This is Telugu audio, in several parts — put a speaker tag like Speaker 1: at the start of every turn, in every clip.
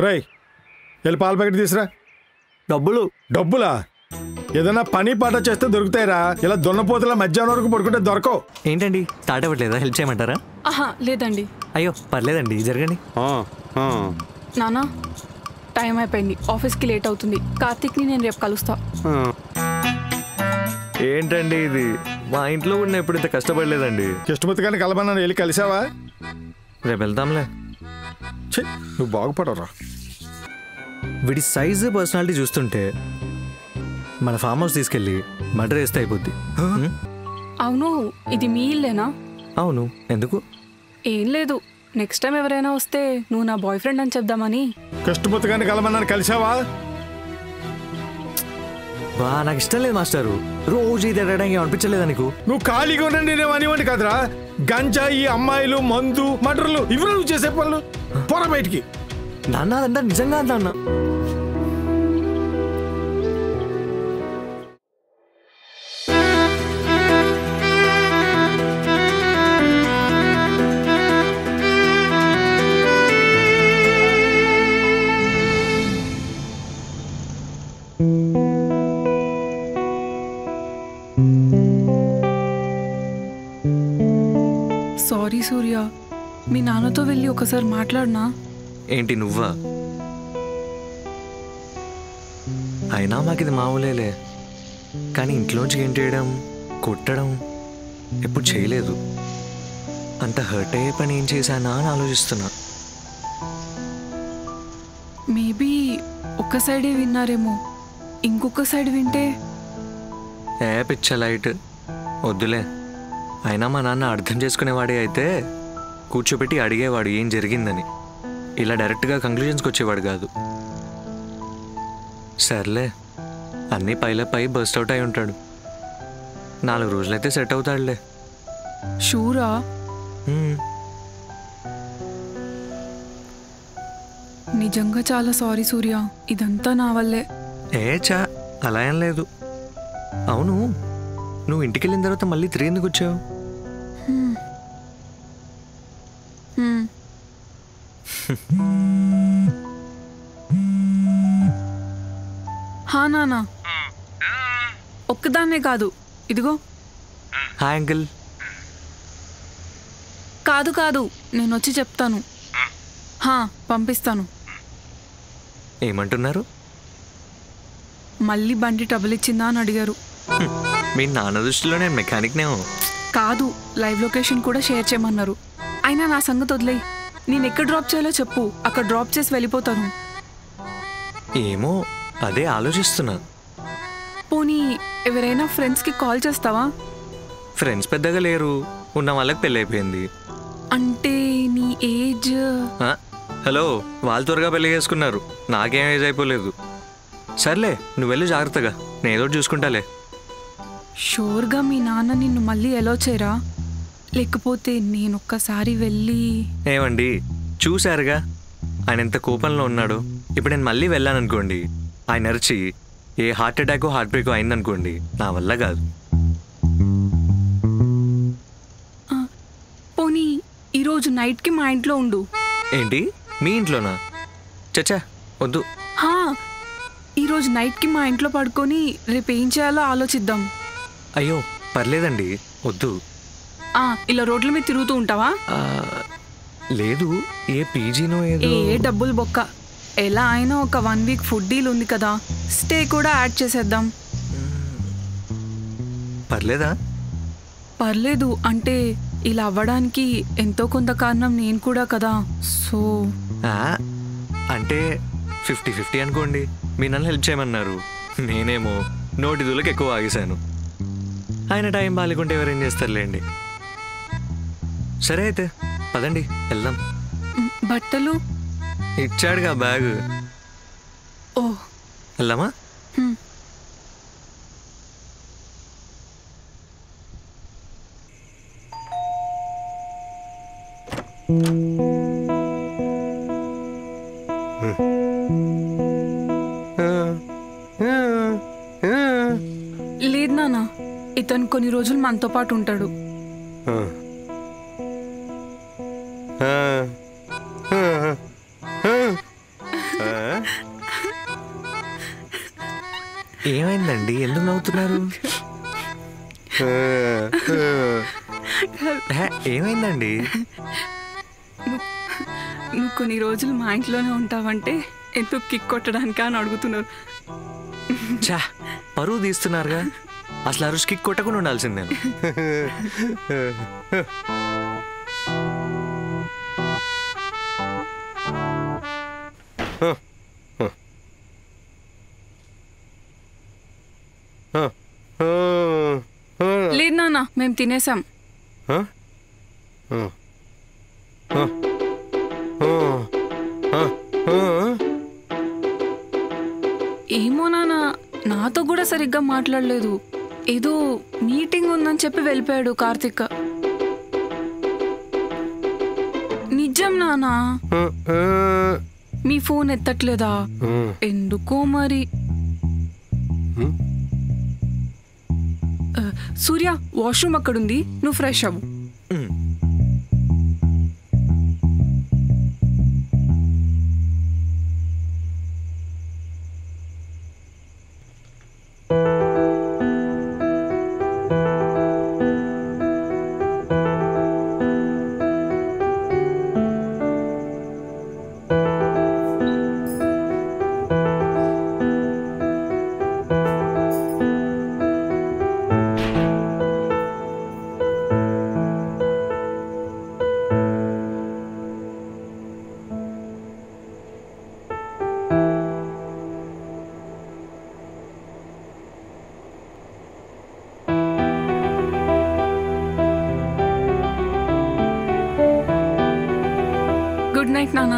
Speaker 1: రేయ్ వెళ్ళి పాల ప్యాకెట్ తీసురా. డబ్బులా? ఏదైనా పని పాట చేస్తే దొరుకుతాయిరా, ఇలా దున్నపోతుల మధ్యాహ్నం వరకు పడుకుంటే దొరకవు.
Speaker 2: ఏంటండి స్టార్ట్ అవ్వట్లేదా? హెల్ప్ చేయమంటారా?
Speaker 3: లేదండి.
Speaker 2: అయ్యో పర్లేదండి, జరగండి.
Speaker 3: నానా టైం అయిపోయింది, ఆఫీస్కి లేట్ అవుతుంది. కార్తీక్ని నేను రేపు కలుస్తా.
Speaker 2: ఏంటండి ఇది? మా ఇంట్లో ఉన్న ఎప్పుడు ఇంత కష్టపడలేదండి.
Speaker 1: కృష్ణమూర్తి గారిని కలబన్నాను, వెళ్ళి కలిసావా?
Speaker 2: రేపు వెళ్తాంలే.
Speaker 1: నువ్వు బాగుపడరా.
Speaker 2: వీడి సైజు పర్సనాలిటీ చూస్తుంటే మన ఫామ్ హౌస్ తీసుకెళ్ళి మర్డర్ వేస్తే అయిపోద్ది.
Speaker 3: అవును, ఇది మీ ఇల్లేనా?
Speaker 2: అవును, ఎందుకు?
Speaker 3: ఏం లేదు, నెక్స్ట్ టైం ఎవరైనా వస్తే నువ్వు నా బాయ్ ఫ్రెండ్ అని చెప్దామని.
Speaker 1: కృష్ణమూర్తి గారిని కలమన్నాను, కలిసావా?
Speaker 2: నాకు ఇష్టం లేదు మాస్టారు, రోజు ఇది అడగడానికి అనిపించలేదా నీకు?
Speaker 1: నువ్వు ఖాళీగా ఉండండి, నేను అనివ్వండి కదరా. గంజాయి, అమ్మాయిలు, మందు, మటర్లు ఇవి నువ్వు చేసే పనులు. పొర బయటికి.
Speaker 2: నాన్న అదంతా నిజంగా అంత అన్న.
Speaker 3: సారీ సూర్య, మీ నాన్నతో వెళ్ళి ఒకసారి మాట్లాడినా?
Speaker 2: ఏంటి నువ్వా? అయినా మాకిది మామూలేలే, కానీ ఇంట్లోంచి గెంటేయడం, కొట్టడం ఎప్పుడు చేయలేదు. అంత హర్ట్ అయ్యే పని ఏం చేశానా అని ఆలోచిస్తున్నా.
Speaker 3: మేబీ ఒక సైడే విన్నారేమో, ఇంకొక సైడ్ వింటే?
Speaker 2: పిచ్చ లైట్ వద్దులే. అయినా మా నాన్న అర్థం చేసుకునేవాడే అయితే కూర్చోబెట్టి అడిగేవాడు ఏం జరిగిందని. ఇలా డైరెక్ట్గా కంక్లూజన్స్కి వచ్చేవాడు కాదు. సర్లే, అన్నీ పై బర్స్ట్ అవుట్ అయి ఉంటాడు. 4 రోజులైతే సెట్ అవుతాడులే.
Speaker 3: షూరా? నిజంగా చాలా సారీ సూర్య, ఇదంతా నా వల్లే.
Speaker 2: అలా ఏం లేదు. అవును, నువ్వు ఇంటికి వెళ్ళిన తర్వాత మళ్ళీ 3 ఎందుకు వచ్చావు?
Speaker 3: నానా ఒక్కదాన్నే కాదు, ఇదిగో.
Speaker 2: Hi uncle.
Speaker 3: కాదు, నేను వచ్చి చెప్తాను. పంపిస్తాను.
Speaker 2: ఏమంటున్నారు?
Speaker 3: మళ్ళీ బండి ట్రబుల్ ఇచ్చిందా అని అడిగారు.
Speaker 2: మీ నాన్న దృష్టిలో నేను మెకానిక్నేమో.
Speaker 3: కాదు, లైవ్ లొకేషన్ కూడా షేర్ చేయమన్నారు. అయినా నా సంగతి వదిలేయి, నేను ఎక్కడ డ్రాప్ చేయాలో చెప్పు, అక్కడ డ్రాప్ చేసి వెళ్ళిపోతాను.
Speaker 2: ఏమో అదే ఆలోచిస్తున్నా.
Speaker 3: పోనీ ఎవరైనా ఫ్రెండ్స్కి కాల్ చేస్తావా?
Speaker 2: ఫ్రెండ్స్ పెద్దగా లేరు, ఉన్న వాళ్ళకి పెళ్ళి అయిపోయింది.
Speaker 3: అంటే నీ ఏజ్?
Speaker 2: హలో, వాళ్ళు త్వరగా పెళ్లి చేసుకున్నారు, నాకేం ఏజ్ అయిపోలేదు. సర్లే, నువ్వు వెళ్ళి జాగ్రత్తగా, నేను ఏదో చూసుకుంటాలే.
Speaker 3: షూర్గా మీ నాన్న నిన్ను మళ్ళీ ఎలా చేయరా? లేకపోతే నేను ఒక్కసారి వెళ్ళి...
Speaker 2: ఏమండి, చూశారుగా ఆయన ఎంత కోపంలో ఉన్నాడో. ఇప్పుడు నేను మళ్ళీ వెళ్ళాననుకోండి, ఆయన అరిచి ఏ హార్ట్ అటాకో హార్ట్ బ్రేకో అయిందనుకోండి, నా వల్ల కాదు.
Speaker 3: పోనీ ఈరోజు నైట్కి మా ఇంట్లో ఉండు.
Speaker 2: ఏంటి, మీ ఇంట్లోనా? చచ్చా, వద్దు.
Speaker 3: ఈరోజు నైట్కి మా ఇంట్లో పడుకొని రేపు ఏం చేయాలో ఆలోచిద్దాం.
Speaker 2: అయ్యో పర్లేదండి, వద్దు.
Speaker 3: ఇలా రోడ్ల మీద తిరుగుతూ ఉంటావా?
Speaker 2: లేదు, ఏ పీజీనో
Speaker 3: ఏ డబ్బులు బొక్క. ఎలా అయినా ఒక 1 వీక్ ఫుడ్ డీల్ ఉంది కదా, స్టే కూడా యాడ్ చేసేద్దాం.
Speaker 2: పర్లేదా?
Speaker 3: పర్లేదు అంటే ఇలా అవ్వడానికి ఎంతో కొంత కారణం నేను కూడా కదా. సో
Speaker 2: అంటే 50-50 అనుకోండి. మీ నన్ను హెల్ప్ చేయమన్నారు, నేనేమో నోటి దూలకు ఎక్కువ ఆగేశాను. ఆయన టైం బాలేకుంటే ఎవరేం చేస్తారులేండి. సరే అయితే పదండి వెళ్దాం.
Speaker 3: బట్టలు
Speaker 2: ఇచ్చాడుగా బ్యాగ్. వెళ్దామా?
Speaker 3: లేదు నాన్న, ఇతను కొన్ని రోజులు మనతో పాటు ఉంటాడు.
Speaker 2: ఏమైందండి, ఎందుకు నవ్వుతున్నారు? ఏమైందండి?
Speaker 3: నువ్వు కొన్ని రోజులు మా ఇంట్లోనే ఉంటావంటే ఎందుకు కిక్ కొట్టడానికా అని అడుగుతున్నారు.
Speaker 2: చా, పరువు తీస్తున్నారుగా. అసలు అరుష్ కిక్ కొట్టకుండా ఉండాల్సింది నేను.
Speaker 3: లేదు నాన్న, మేము తినేసాం. ఏమో నాన్న, నాతో కూడా సరిగ్గా మాట్లాడలేదు. ఏదో మీటింగ్ ఉందని చెప్పి వెళ్ళిపోయాడు కార్తిక్. నిజం నాన్న. మీ ఫోన్ ఎత్తట్లేదా? ఎందుకో మరి. సూర్య, వాష్రూమ్ అక్కడుంది, నువ్వు ఫ్రెష్ అవ్వు. గుడ్ నైట్ నాన్న.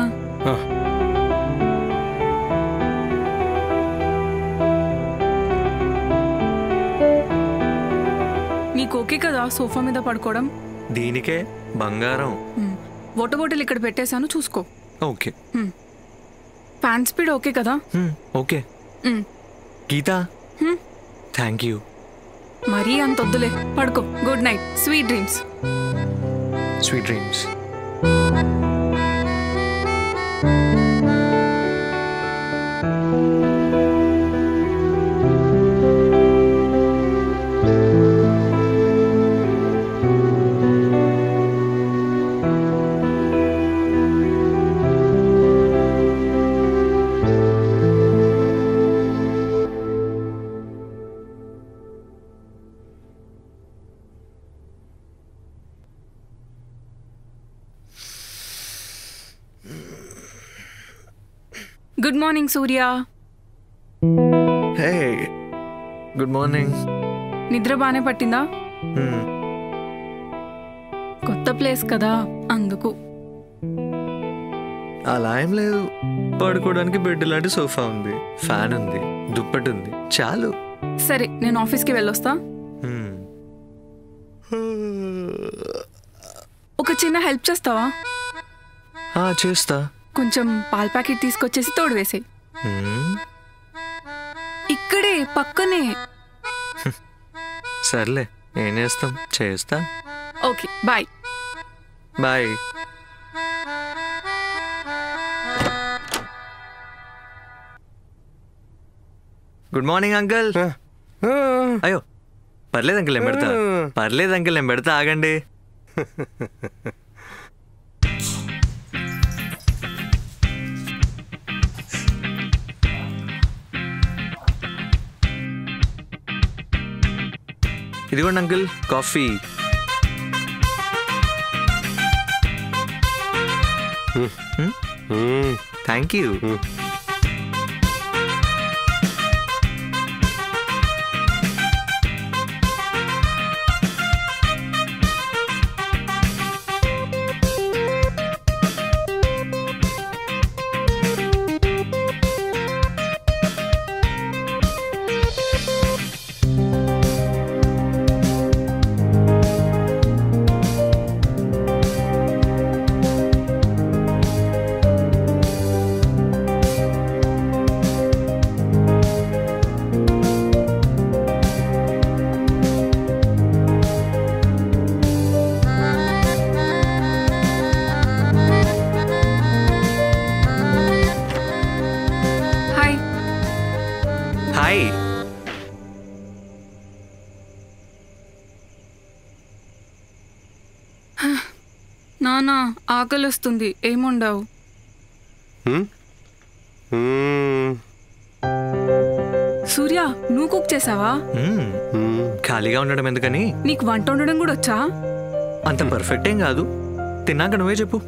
Speaker 3: నీకు ఓకే కదా సోఫా మీద పడుకోవడం?
Speaker 2: దీనికే బంగారం.
Speaker 3: వాటర్ బాటిల్ ఇక్కడ పెట్టేశాను, చూసుకో.
Speaker 2: ఓకే.
Speaker 3: ఫ్యాన్ స్పీడ్ ఓకే కదా?
Speaker 2: ఓకే. Geeta, thank you.
Speaker 3: మరీ అంత వద్దులే, పడుకో. Good night, sweet dreams.
Speaker 2: Sweet dreams.
Speaker 3: Good morning Surya.
Speaker 2: Hey, good morning.
Speaker 3: నిద్ర బానే పట్టిందా? కొత్త ప్లేస్ కదా అందుకు.
Speaker 2: అలా ఏం లేదు, పడుకోవడానికి బెడ్ లాంటి సోఫా ఉంది, ఫ్యాన్ ఉంది, దుప్పటి ఉంది, చాలు.
Speaker 3: సరే, నేను ఆఫీస్కి వెళ్ళొస్తా. ఒక చిన్న హెల్ప్ చేస్తావా?
Speaker 2: చేస్తా.
Speaker 3: కొంచెం పాల ప్యాకెట్ తీసుకొచ్చేసి తోడు వేసేయి. ఇక్కడే పక్కనే.
Speaker 2: సర్లే, ఏం చేస్తాం, చేస్తా.
Speaker 3: Okay, bye.
Speaker 2: Bye. Good morning uncle. అయ్యో, పర్లేదు అంకుల్, నేను పెడతా. పర్లేదు అంకుల్, నేను పెడతా, ఆగండి. ఇదిగోండి uncle, coffee. Thank you. Hi.
Speaker 3: నానా ఆకలిస్తుంది, ఏముండవు. సూర్య, నువ్వు కుక్ చేసావా?
Speaker 2: ఖాళీగా ఉండడం ఎందుకని.
Speaker 3: నీకు వంట వండడం కూడా వచ్చా?
Speaker 2: అంత పర్ఫెక్ట్ ఏం కాదు, తిన్నాక నువ్వే చెప్పు.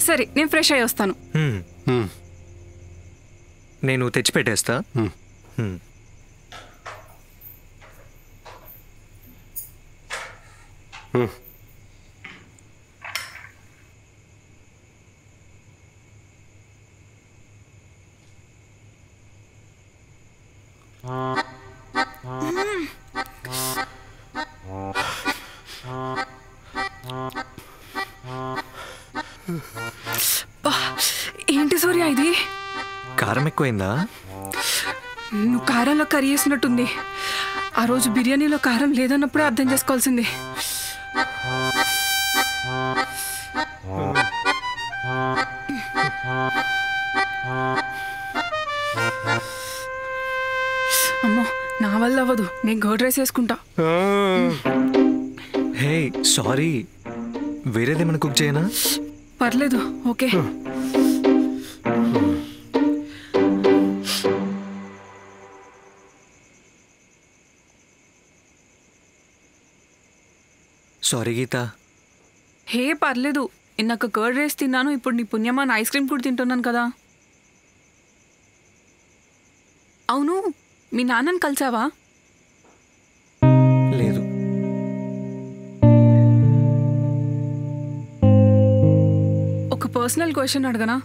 Speaker 3: సరే, నేను ఫ్రెష్ అయ్యి వస్తాను.
Speaker 2: నేను తెచ్చి పెట్టేస్తా.
Speaker 3: ఏంటి సూర్య ఇది?
Speaker 2: కారం ఎక్కువైందా?
Speaker 3: నువ్వు కారంలో కర్రీ వేసినట్టుంది. ఆ రోజు బిర్యానీలో కారం లేదన్నప్పుడే అర్థం చేసుకోవాల్సింది. అమ్మో, నా వల్ల అవ్వదు, నేను కర్డ్ రైస్ వేసుకుంటా.
Speaker 2: హే సారీ, వేరేదేమైనా కుక్ చేయనా?
Speaker 3: పర్లేదు, ఓకే.
Speaker 2: సారీ గీత.
Speaker 3: హే పర్లేదు, ఇందాక కర్డ్ రైస్ తిన్నాను, ఇప్పుడు నీ పుణ్యమాన్ ఐస్ క్రీమ్ కూడా తింటున్నాను కదా. అవును, మీ నాన్నని కలిసావా?
Speaker 2: లేదు.
Speaker 3: ఒక పర్సనల్ క్వశ్చన్ అడగనా?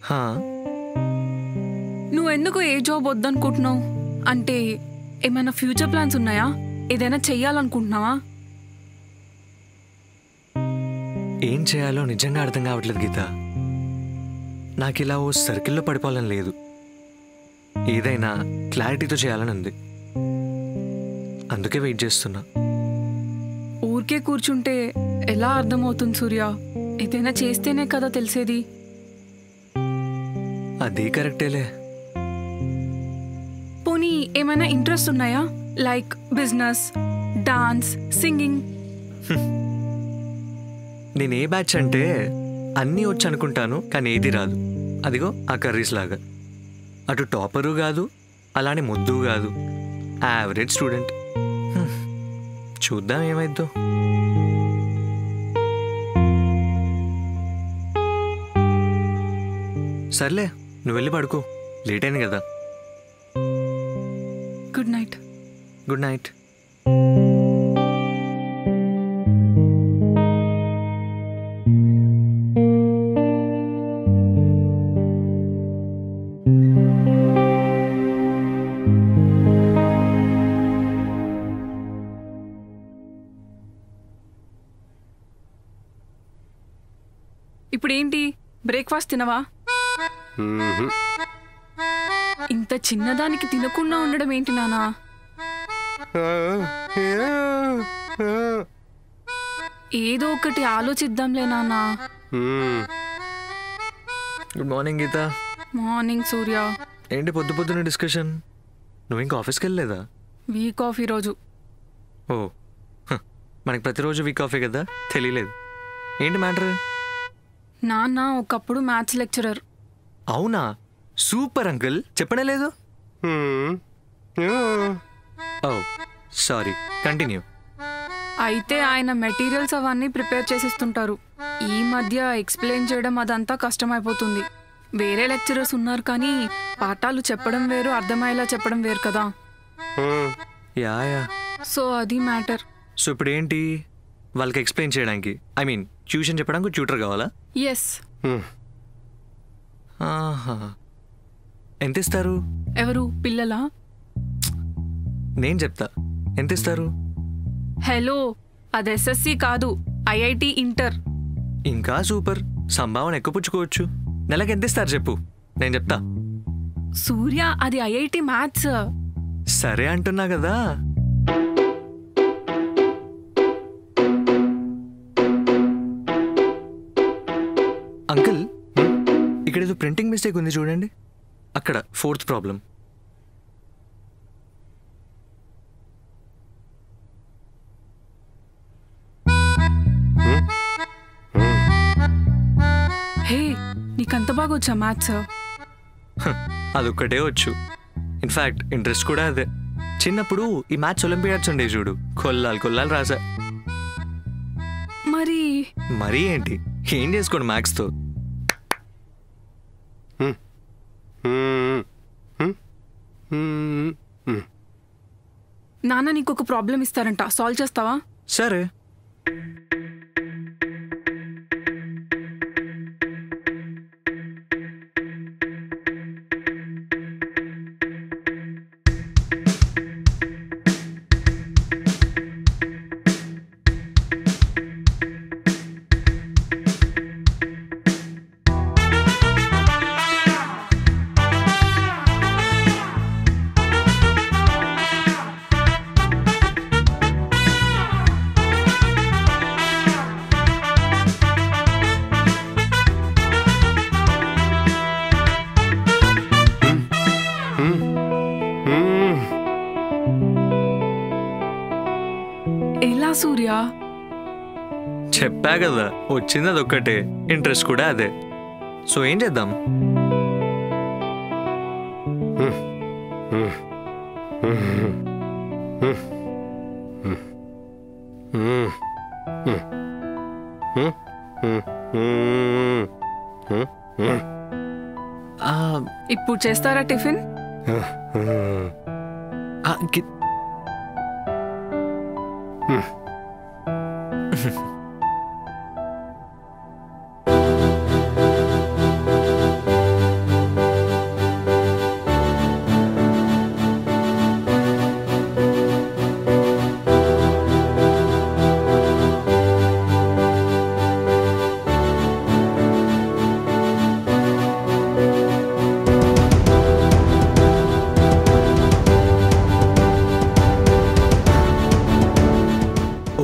Speaker 2: హా,
Speaker 3: నువ్వెందుకు ఏ జాబ్ వద్దనుకుంటున్నావు? అంటే ఏమైనా ఫ్యూచర్ ప్లాన్స్ ఉన్నాయా? ఏదైనా చెయ్యాలనుకుంటున్నావా?
Speaker 2: ఏం చేయాలో నిజంగా అర్థం కావట్లేదు గీత. నాకు ఇలా ఓ సర్కిల్లో పడిపోవాలని లేదు, ఏదైనా క్లారిటీతో చేయాలని ఉంది. అందుకే వెయిట్ చేస్తున్నా.
Speaker 3: ఊరికే కూర్చుంటే ఎలా అర్థమవుతుంది సూర్య? ఏదైనా చేస్తేనే కదా తెలిసేది.
Speaker 2: అదే కరెక్టేలే.
Speaker 3: పోనీ ఏమైనా ఇంట్రెస్ట్ ఉన్నాయా? Like business, dance, singing?
Speaker 2: నేను ఏ బ్యాచ్ అంటే అన్నీ వచ్చు అనుకుంటాను, కానీ ఏది రాదు. అదిగో ఆ కర్రీస్ లాగా. అటు టాపరు కాదు, అలానే ముద్దు కాదు, యావరేజ్ స్టూడెంట్. చూద్దాం ఏమైద్దో. సర్లే, నువ్వు వెళ్ళి పడుకో, లేట్ అయింది కదా.
Speaker 3: Good night.
Speaker 2: Good night.
Speaker 3: ఇప్పుడేంటి, బ్రేక్ఫాస్ట్ తినవా? ఇంత చిన్నదానికి తినకుండా ఉండడం ఏంటి నానా? ఏదో ఒకటి ఆలోచిద్దాంలే నానా.
Speaker 2: గుడ్ మార్నింగ్ గీత.
Speaker 3: మార్నింగ్ సూర్య.
Speaker 2: ఏంటి పొద్దు పొద్దున్న డిస్కషన్? నువ్వు ఇంకా ఆఫీస్కి వెళ్ళలేదా?
Speaker 3: వీక్ ఆఫ్ ఈరోజు.
Speaker 2: ఓ, మనకి ప్రతిరోజు వీక్ ఆఫే కదా, తెలియలేదు. ఏంటి మ్యాటర్?
Speaker 3: నాన్న ఒకప్పుడు మ్యాథ్స్ లెక్చరర్.
Speaker 2: అవునా? సూపర్ అంకుల్, చెప్పనే లేదు. ఓ సారీ, కంటిన్యూ.
Speaker 3: అయితే ఆయన మెటీరియల్స్ అవన్నీ ప్రిపేర్ చేసిస్తుంటారు. ఈ మధ్య ఎక్స్ప్లెయిన్ చేయడం అదంతా కష్టమైపోతుంది. వేరే లెక్చరర్స్ ఉన్నారు కానీ పాఠాలు చెప్పడం వేరు, అర్థమయ్యేలా చెప్పడం వేరు కదా.
Speaker 2: Yeah yeah.
Speaker 3: సో అది మ్యాటర్.
Speaker 2: సో ఇప్పుడు ఏంటి, వాళ్ళకి ఎక్స్ప్లెయిన్ చేయడానికి, ఐ మీన్ ట్యూషన్ చెప్పడానికి ట్యూటర్ కావాలా?
Speaker 3: ఎస్.
Speaker 2: ఆహా, ఎంత ఇస్తారు?
Speaker 3: ఎవరు, పిల్లలా?
Speaker 2: నేను చెప్తా, ఎంత ఇస్తారు?
Speaker 3: హలో, అది ఎస్ఎస్సి కాదు, ఐఐటి ఇంటర్.
Speaker 2: ఇంకా సూపర్, సంభావన ఎక్కువ పుచ్చుకోవచ్చు. నెలకి ఎంత ఇస్తారు చెప్పు, నేను చెప్తా.
Speaker 3: సూర్య, అది ఐఐటి మ్యాథ్స్.
Speaker 2: సరే అంటున్నా కదా. అంకుల్, ఇక్కడ ఏదో ప్రింటింగ్ మిస్టేక్ ఉంది చూడండి, అక్కడ 4th ప్రాబ్లం.
Speaker 3: నీకంత బాగా వచ్చా మ్యాథ్స్?
Speaker 2: అదొక్కటే వచ్చు. ఇన్ఫ్యాక్ట్ ఇంట్రెస్ట్ కూడా అదే. చిన్నప్పుడు ఈ మ్యాథ్స్ ఒలింపియాడ్స్ ఉండే చూడు, కొల్లాలు రాసా. మరి ఏంటి, ఏం చేసుకోండి మ్యాథ్స్తో.
Speaker 3: నాన్న నీకు ఒక ప్రాబ్లం ఇస్తారంట, సాల్వ్ చేస్తావా?
Speaker 2: సరే.
Speaker 3: ఎలా సూర్య?
Speaker 2: చెప్పా కదా, వచ్చింది అదొక్కటే, ఇంట్రెస్ట్ కూడా అదే. సో ఏం చేద్దాం?
Speaker 3: ఇప్పుడు చేస్తారా టిఫిన్?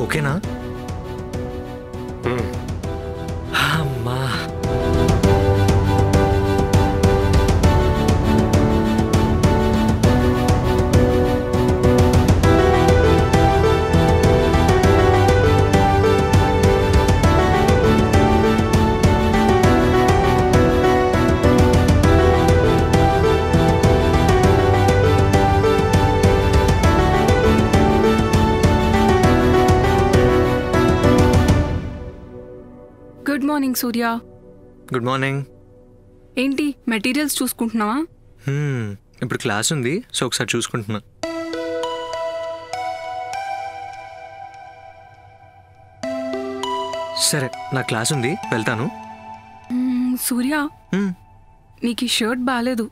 Speaker 3: ఓకేనా? అమ్మా, good morning Surya.
Speaker 2: Good morning.
Speaker 3: ఏంటి మెటీరియల్స్ చూసుకుంటున్నావా?
Speaker 2: ఇప్పుడు క్లాస్ ఉంది, సో ఒకసారి చూసుకుంటున్నా. సరే, నా క్లాస్ ఉంది, వెళ్తాను.
Speaker 3: సూర్య, నీకు ఈ షర్ట్ బాగాలేదు.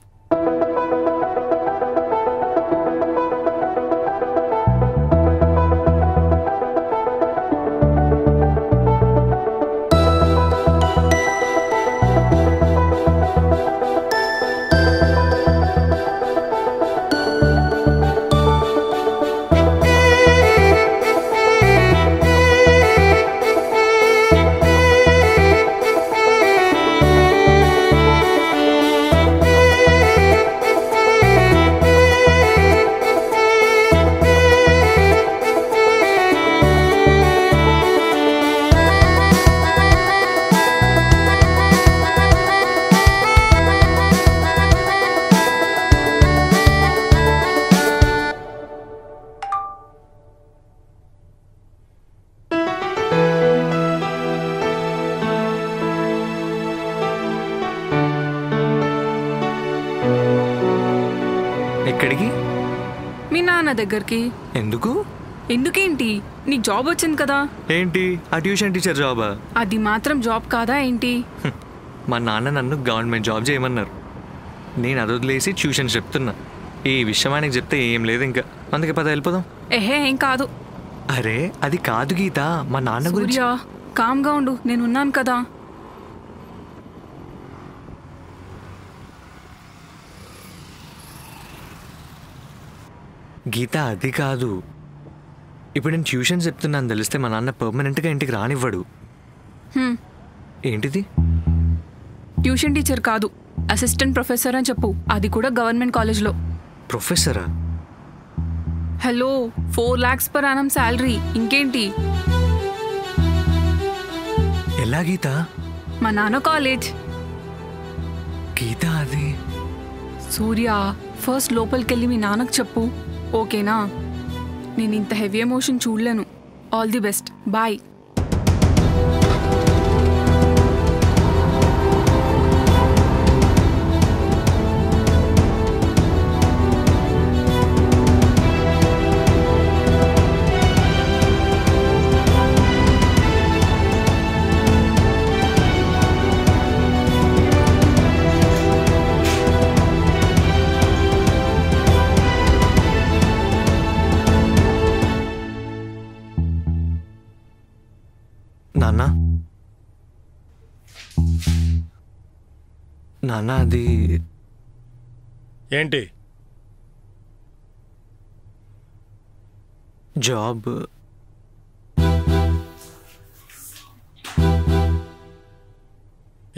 Speaker 2: ఎక్కడికి?
Speaker 3: మీ నాన్న దగ్గరికి.
Speaker 2: ఎందుకు?
Speaker 3: ఎందుకేంటి, నీకు జాబ్ వచ్చింది కదా.
Speaker 2: ఏంటి, ఆ ట్యూషన్ టీచర్ జాబా?
Speaker 3: అది మాత్రం జాబ్ కాదా ఏంటి?
Speaker 2: మా నాన్న నన్ను గవర్నమెంట్ జాబ్ చేయమన్నారు. నేను అది వదిలేసి ట్యూషన్ చెప్తున్నా. ఈ విషయం ఆయనకి చెప్తే ఏం లేదు ఇంకా, అందుకే పద వెళ్ళిపోదాం.
Speaker 3: ఏం కాదు.
Speaker 2: అరే అది కాదు గీత, మా నాన్న గురించి.
Speaker 3: కామ్గా ఉండు, నేనున్నాను కదా.
Speaker 2: గీత అది కాదు, ఇప్పుడు నేను ట్యూషన్ చెప్తున్నాను తెలిస్తే మా నాన్న పర్మనెంట్గా ఇంటికి రానివ్వడు. ఏంటిది?
Speaker 3: ట్యూషన్ టీచర్ కాదు, అసిస్టెంట్ ప్రొఫెసర్ అని చెప్పు, అది కూడా గవర్నమెంట్ కాలేజ్లో.
Speaker 2: ప్రొఫెసరా?
Speaker 3: Hello, 4 lakhs per annum salary, ఇంకేంటి?
Speaker 2: ఎలా గీత?
Speaker 3: మా నాన్న కాలేజ్.
Speaker 2: గీత అది
Speaker 3: సూర్య ఫస్ట్ లోపలికెళ్ళి మీ నాన్నకు చెప్పు, ఓకేనా? నేను ఇంత హెవీ ఎమోషన్ చూడలేను. All the best, bye.
Speaker 2: నాన్న నాన్న అది
Speaker 1: ఏంటి?
Speaker 2: జాబ్.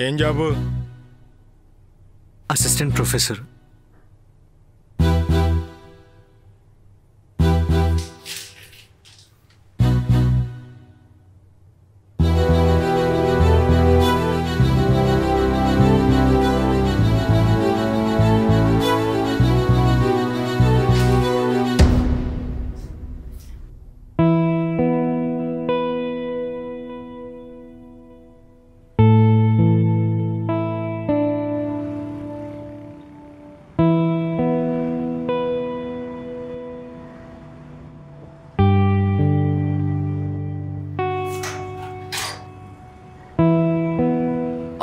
Speaker 1: ఏం job?
Speaker 2: Assistant professor.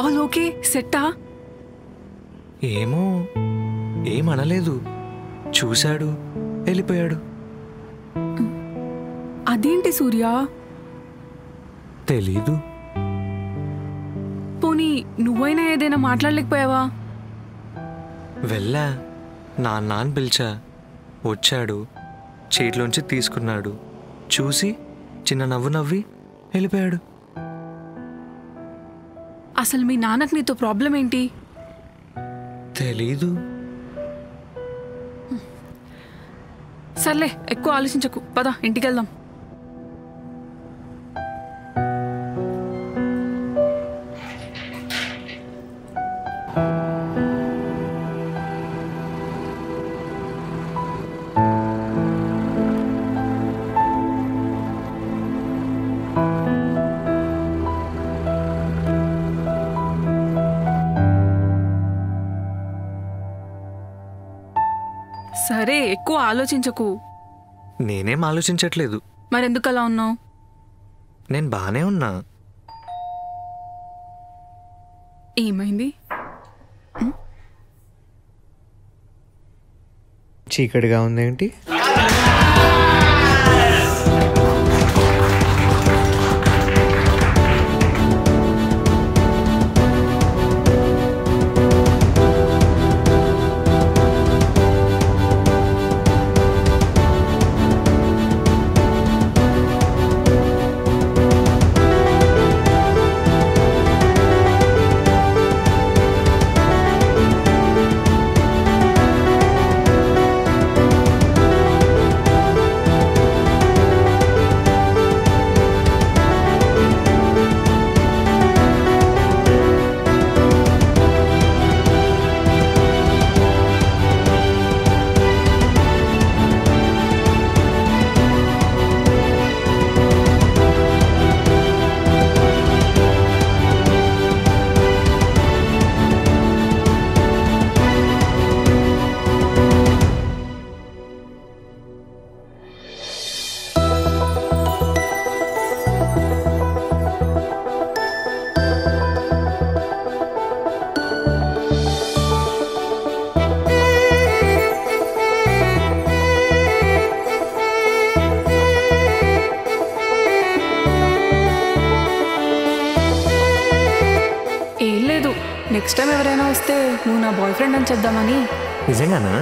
Speaker 3: All okay, సెట్టా?
Speaker 2: ఏమో, ఏమనలేదు. చూశాడు, వెళ్ళిపోయాడు.
Speaker 3: అదేంటి సూర్య?
Speaker 2: తెలీదు.
Speaker 3: పోనీ నువ్వైనా ఏదైనా మాట్లాడలేకపోయావా?
Speaker 2: వెళ్ళా, నాన్న అని పిలిచా. వచ్చాడు, చేతిలోంచి తీసుకున్నాడు, చూసి చిన్న నవ్వు నవ్వి వెళ్ళిపోయాడు.
Speaker 3: అసలు మీ నాన్నకు నీతో ప్రాబ్లం ఏంటి?
Speaker 2: తెలీదు.
Speaker 3: సర్లే, ఎక్కువ ఆలోచించకు, పద ఇంటికి వెళ్దాం. సరే, ఎక్కువ ఆలోచించకు.
Speaker 2: నేనేం ఆలోచించట్లేదు.
Speaker 3: మరెందుకు అలా ఉన్నావు?
Speaker 2: నేను బానే ఉన్నా.
Speaker 3: ఏమైంది?
Speaker 2: చీకటిగా ఉందేంటి? నెక్స్ట్ టైం ఎవరైనా వస్తే నువ్వు నా బాయ్ ఫ్రెండ్ అని చెప్దామని. నిజంగానా?